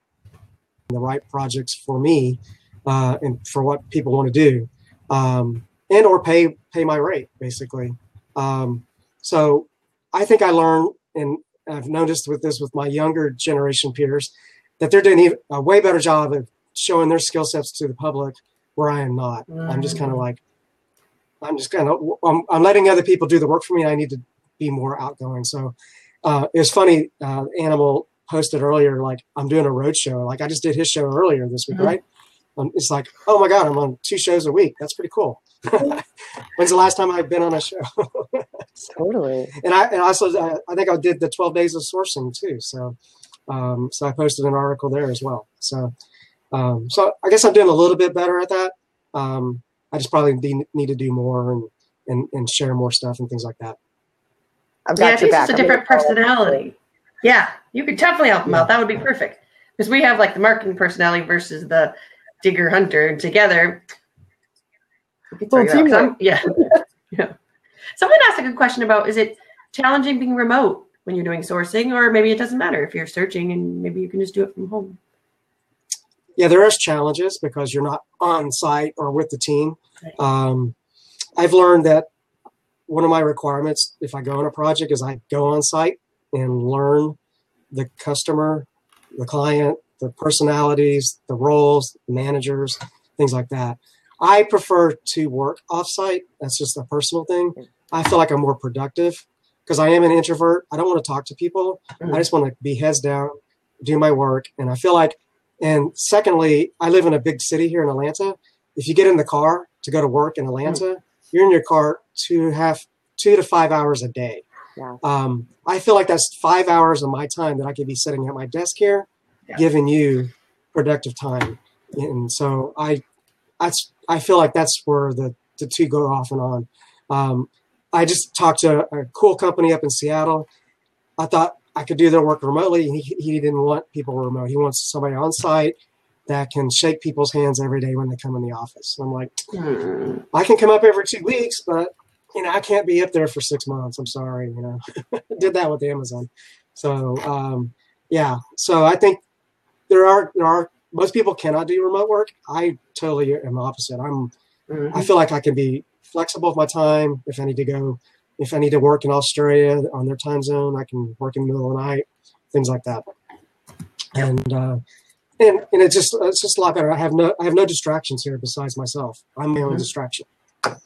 the right projects for me and for what people want to do, and or pay my rate, basically. So I think I learned, and I've noticed with my younger generation peers, that they're doing a way better job of showing their skill sets to the public, where I am not. I'm just kind of I'm letting other people do the work for me, and I need to be more outgoing. So it was funny. Animal posted earlier, like, I'm doing a road show. Like, I just did his show earlier this week, right? It's like, oh my God, I'm on 2 shows a week. That's pretty cool. When's the last time I've been on a show? Totally. And I think I did the 12 days of sourcing too. So I posted an article there as well. So I guess I'm doing a little bit better at that. I just probably need to do more and share more stuff and things like that. I think it's just a different personality. Yeah, you could definitely help them out. That would be perfect. Because we have like the marketing personality versus the digger hunter, and together. Yeah. Someone asked a good question about, is it challenging being remote when you're doing sourcing, or maybe it doesn't matter if you're searching and maybe you can just do it from home? Yeah, there is challenges because you're not on site or with the team. I've learned that one of my requirements if I go on a project is I go on site and learn the customer, the client, the personalities, the roles, managers, things like that. I prefer to work off-site. That's just a personal thing. I feel like I'm more productive because I am an introvert. I don't want to talk to people. I just want to be heads down, do my work. And I feel like, and secondly, I live in a big city here in Atlanta. If you get in the car to go to work in Atlanta, you're in your car 2 to 5 hours a day. Yeah. I feel like that's 5 hours of my time that I could be sitting at my desk here, giving you productive time. And so I feel like that's where the two go off and on. I just talked to a cool company up in Seattle. I thought I could do their work remotely. He didn't want people remote. He wants somebody on site that can shake people's hands every day when they come in the office. I'm like, I can come up every 2 weeks, but I can't be up there for 6 months. I'm sorry, Did that with Amazon. So So I think there are most people cannot do remote work. I totally am opposite. I feel like I can be flexible with my time. If I need to work in Australia on their time zone, I can work in the middle of the night, things like that. And it's just a lot better. I have no distractions here besides myself. I'm my own distraction.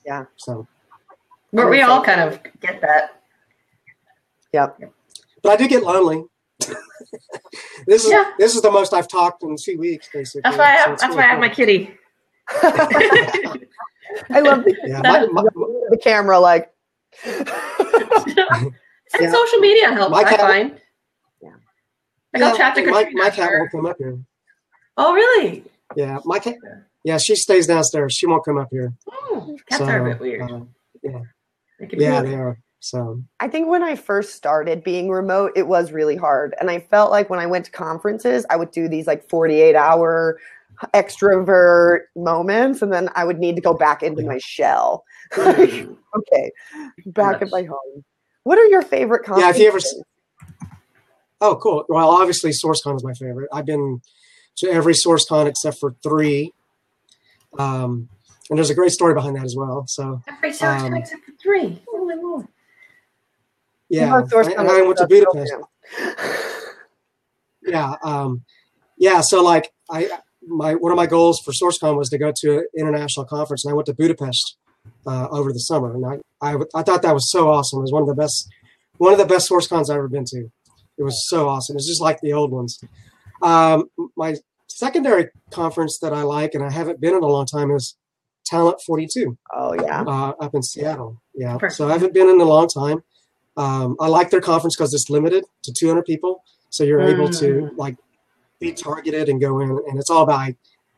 Yeah. So. But we all kind of get that. Yep. But I do get lonely. This is the most I've talked in 2 weeks, basically. That's why I have my kitty. I love the camera, like. And social media helps, I find. Yeah. I'll chat to Katrina. My cat won't come up here. Oh, really? Yeah, my cat. Yeah, she stays downstairs. She won't come up here. Cats are a bit weird. They are. So I think when I first started being remote, it was really hard. And I felt like when I went to conferences, I would do these like 48-hour extrovert moments, and then I would need to go back into my shell. Okay, back at my home. What are your favorite conferences? Yeah, if you ever. Oh, cool. Well, obviously, SourceCon is my favorite. I've been to every SourceCon except for 3. And there's a great story behind that as well. So every SourceCon except for 3. Oh my Lord. Yeah, I went to Budapest. So like one of my goals for SourceCon was to go to an international conference, and I went to Budapest over the summer, and I thought that was so awesome. It was one of the best SourceCons I've ever been to. It was so awesome. It's just like the old ones. My secondary conference that I like, and I haven't been in a long time, is Talent 42. Oh yeah, up in Seattle. Yeah, so I haven't been in a long time. I like their conference because it's limited to 200 people, so you're able to like be targeted and go in, and it's all about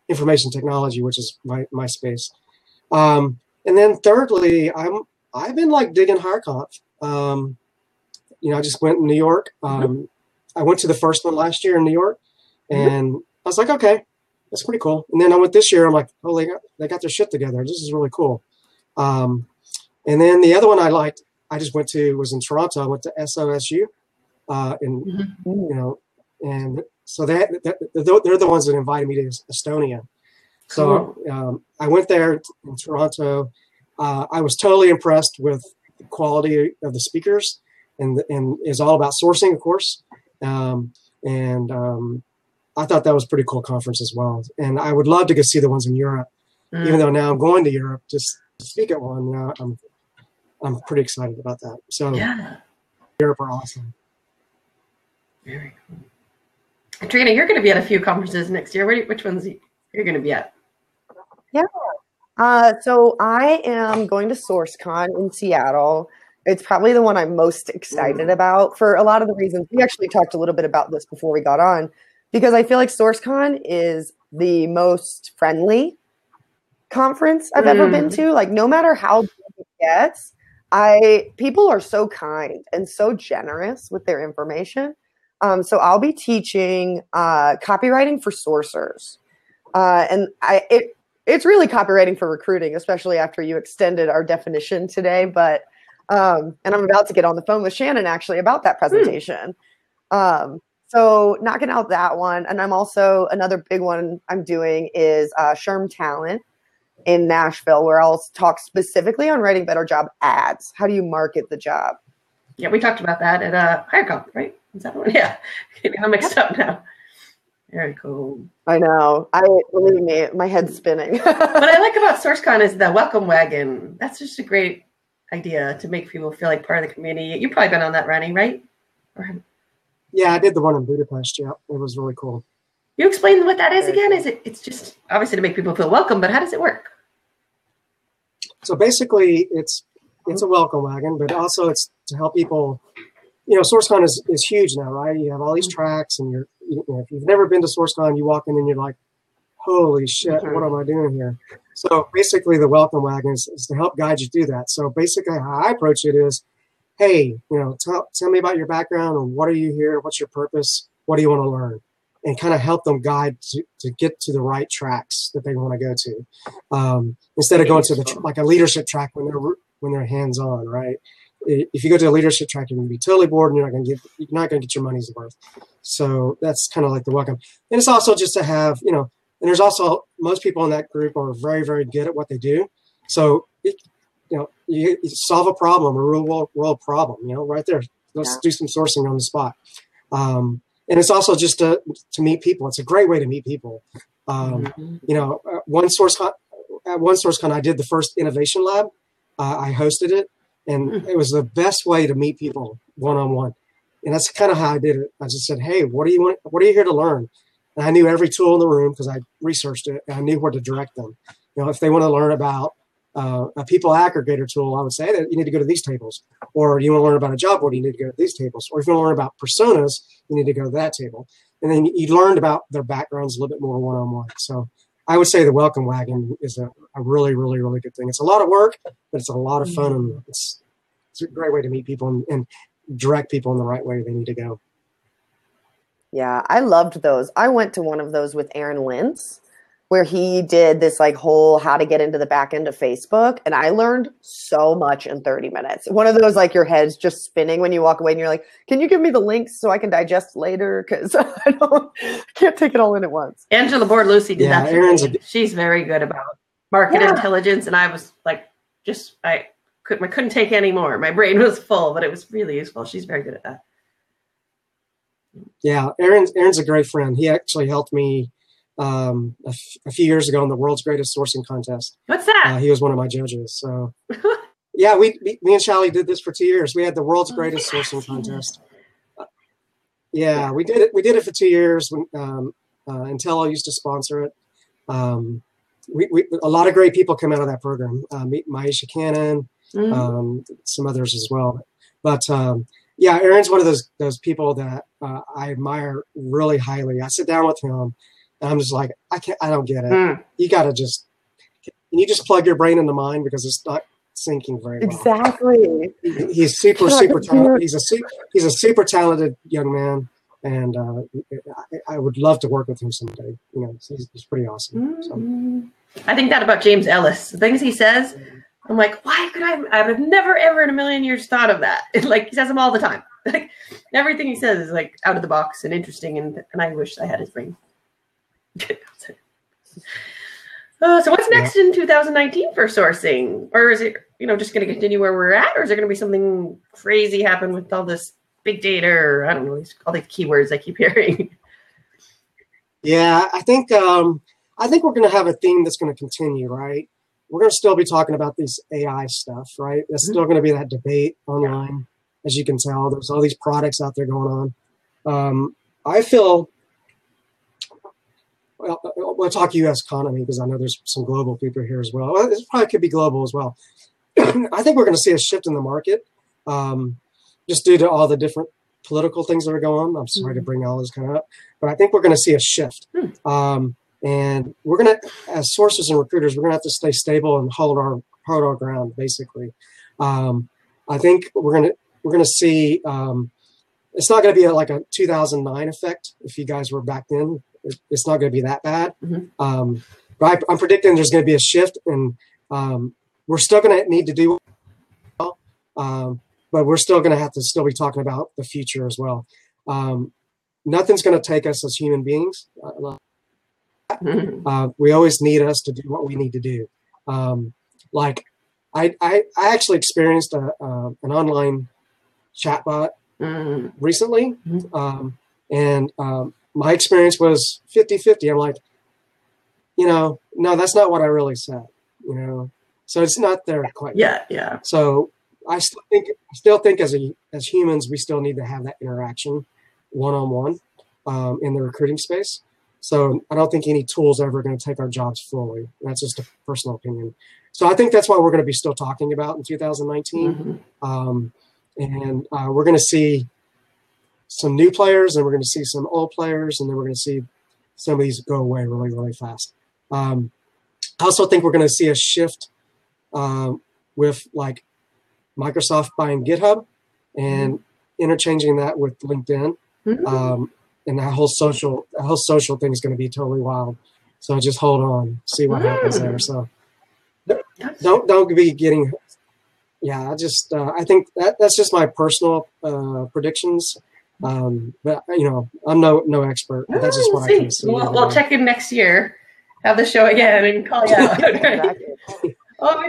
information technology, which is my space. And then thirdly, I've been like digging HireConf. I just went in New York. I went to the first one last year in New York, and I was like, okay, that's pretty cool. And then I went this year. I'm like, oh, they got their shit together. This is really cool. And then the other one I liked, I just went to, was in Toronto. I went to SOSU, and so they're the ones that invited me to Estonia. So I went there in Toronto. I was totally impressed with the quality of the speakers, and it's all about sourcing, of course. I thought that was a pretty cool conference as well. And I would love to go see the ones in Europe, even though now I'm going to Europe to speak at one. I'm pretty excited about that. So Europe are awesome. Very cool. Katrina, you're going to be at a few conferences next year. Which ones you're going to be at? Yeah. So I am going to SourceCon in Seattle. It's probably the one I'm most excited about for a lot of the reasons. We actually talked a little bit about this before we got on, because I feel like SourceCon is the most friendly conference I've ever been to. Like, no matter how big it gets, people are so kind and so generous with their information. So I'll be teaching copywriting for sourcers. And it's really copywriting for recruiting, especially after you extended our definition today. But and I'm about to get on the phone with Shannon actually about that presentation. So knocking out that one. And I'm also, another big one I'm doing is SHRM Talent. in Nashville where I'll talk specifically on writing better job ads. How do you market the job? Yeah, we talked about that at HireCon, right? Is that the one? Yeah, I'm mixed up now. Very cool. I know. Believe me, my head's spinning. What I like about SourceCon is the welcome wagon. That's just a great idea to make people feel like part of the community. You've probably been on that, Ronnie, right? Yeah, I did the one in Budapest. Yeah, it was really cool. You explain what that is again? It's just obviously to make people feel welcome, but how does it work? So basically, it's a welcome wagon, but also it's to help people. You know, SourceCon is huge now, right? You have all these tracks, and if you've never been to SourceCon, you walk in and you're like, holy shit, what am I doing here? So basically the welcome wagon is to help guide you through that. So basically how I approach it is, hey, tell me about your background and what are you here? What's your purpose? What do you want to learn? And kind of help them guide to get to the right tracks that they want to go to. Instead of going to like a leadership track when they're hands-on, right? If you go to a leadership track, you're going to be totally bored and you're not going to get your money's worth. So that's kind of like the welcome. And it's also just to have, and there's also most people in that group are very, very good at what they do. So, you solve a problem, a real world problem, right there. Let's do some sourcing on the spot. And it's also just to meet people. It's a great way to meet people. At one SourceCon, I did the first innovation lab. I hosted it. And it was the best way to meet people one-on-one. And that's kind of how I did it. I just said, hey, what do you want? What are you here to learn? And I knew every tool in the room because I researched it and I knew where to direct them. If they want to learn about a people aggregator tool, I would say that you need to go to these tables. Or you want to learn about a job board, you need to go to these tables. Or if you want to learn about personas, you need to go to that table. And then you learned about their backgrounds a little bit more one-on-one. So I would say the welcome wagon is a really, really, really good thing. It's a lot of work, but it's a lot of fun. And it's a great way to meet people and direct people in the right way they need to go. Yeah, I loved those. I went to one of those with Aaron Lintz where he did this like whole how to get into the back end of Facebook. And I learned so much in 30 minutes. One of those, like your head's just spinning when you walk away and you're like, can you give me the links so I can digest later? Because I can't take it all in at once. Angela Board-Lucy did that. She's very good about market intelligence. And I was like, I couldn't take any more. My brain was full, but it was really useful. She's very good at that. Yeah, Aaron's a great friend. He actually helped me a few years ago in the world's greatest sourcing contest. What's that? He was one of my judges. So yeah, me and Shelly did this for 2 years. We had the world's greatest sourcing contest. Yeah, we did it for 2 years when Intello used to sponsor it. A lot of great people come out of that program. Maisha Cannon, some others as well. But yeah, Aaron's one of those people that I admire really highly. I sit down with him and I'm just like, I don't get it. You got to can you just plug your brain into mine because it's not syncing very well. Exactly. He's super talented. He's a super talented young man. And I would love to work with him someday. He's pretty awesome. So. I think that about James Ellis. The things he says, I'm like, why could I would have never, ever in a million years thought of that. Like, he says them all the time. Like, everything he says is, like, out of the box and interesting, and I wish I had his brain. So what's next in 2019 for sourcing? Or is it, just going to continue where we're at? Or is there going to be something crazy happen with all this big data, or I don't know, all these keywords I keep hearing? Yeah, I think we're going to have a theme that's going to continue, right? We're going to still be talking about this AI stuff, right? There's still going to be that debate online, as you can tell. There's all these products out there going on. I feel, well, we'll talk U.S. economy because I know there's some global people here as well. It probably could be global as well. I think we're going to see a shift in the market just due to all the different political things that are going on. I'm sorry to bring all this kind of up, but I think we're going to see a shift. And we're going to, as sources and recruiters, we're going to have to stay stable and hold our ground, basically. I think we're going to see, it's not going to be like a 2009 effect. If you guys were back then, it's not going to be that bad. But I'm predicting there's going to be a shift, and we're still going to need to do well, but we're still going to have to still be talking about the future as well. Nothing's going to take us as human beings. We always need us to do what we need to do. Like I actually experienced an online chatbot recently. And my experience was 50-50. I'm like, no, that's not what I really said, so it's not there quite yet. Yeah. So I still think as humans, we still need to have that interaction one-on-one in the recruiting space. So I don't think any tool's ever going to take our jobs fully. That's just a personal opinion. So I think that's what we're going to be still talking about in 2019. And we're going to see some new players, and we're going to see some old players, and then we're going to see some of these go away really, really fast. I also think we're going to see a shift with like Microsoft buying GitHub and interchanging that with LinkedIn. And that whole social thing is going to be totally wild. So just hold on, see what happens there. So don't be getting. Yeah, I think that's just my personal predictions. But I'm no expert. But that's just what I can see. We'll check in next year, have the show again, and call you out.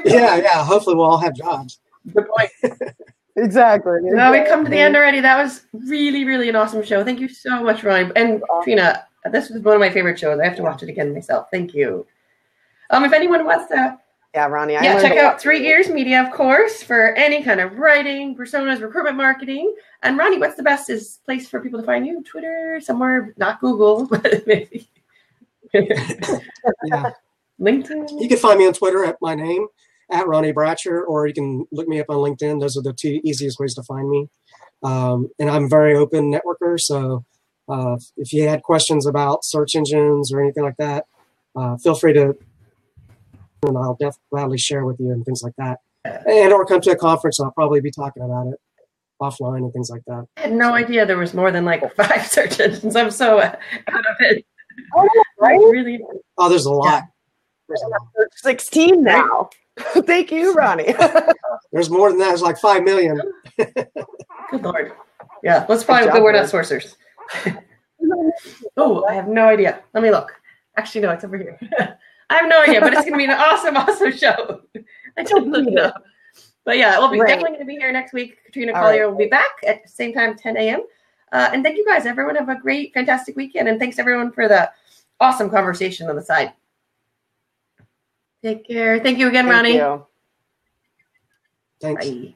Yeah. Hopefully, we'll all have jobs. Good point. Exactly. Well, we've come to the end already. That was really, really an awesome show. Thank you so much, Ronnie. And Katrina, this was one of my favorite shows. I have to watch it again myself. Thank you. If anyone wants to Ronnie, check out 3 Ears Media, of course, for any kind of writing, personas, recruitment marketing. And Ronnie, what's the best place for people to find you? Twitter, somewhere, not Google, but maybe. Yeah. LinkedIn. You can find me on Twitter at my name, at Ronnie Bratcher, or you can look me up on LinkedIn. Those are the 2 easiest ways to find me. And I'm a very open networker. So if you had questions about search engines or anything like that, feel free to, and I'll gladly share with you and things like that. And or come to a conference, I'll probably be talking about it offline and things like that. I had no idea there was more than like 5 search engines. I'm so out of it. Right? Really? Oh, there's a lot. There's 16 now. Thank you, Ronnie. There's more than that. There's like 5 million. Good Lord. Yeah, let's find good word out sourcers. Oh, I have no idea. Let me look. Actually, no, it's over here. I have no idea, but it's going to be an awesome, awesome show. I don't look it up. But yeah, we'll be definitely going to be here next week. Katrina Collier will be back at the same time, 10 a.m. And thank you guys. Everyone have a great, fantastic weekend. And thanks everyone for the awesome conversation on the side. Take care. Thank you again, Ronnie. Thank you. Thanks. Bye.